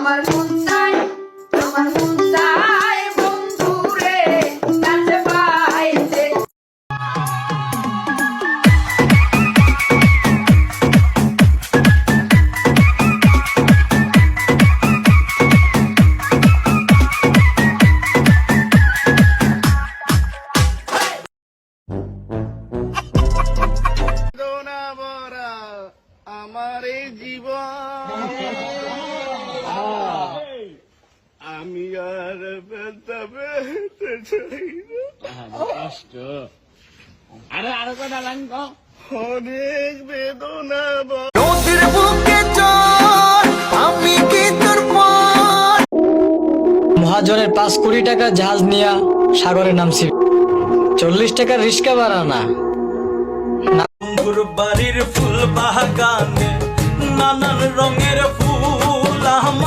আমার মন চাই বন্ধুরে কাছে পাইতে। আমার এই জীবন আমি আর বেঁচতে চাই না। কষ্ট আরো কথা লাঙ্গ অনেক বেদনা নদীর বুকে চল আমি কি তোর পর। মহাজনের 5 কোটি টাকা জাহাজ নিয়া সাগরে নামছি, 40 টাকার রিস্কা ভাড়া না। বন্ধুর বাড়ির ফুল বাগানে নানান রঙের ফুল আমার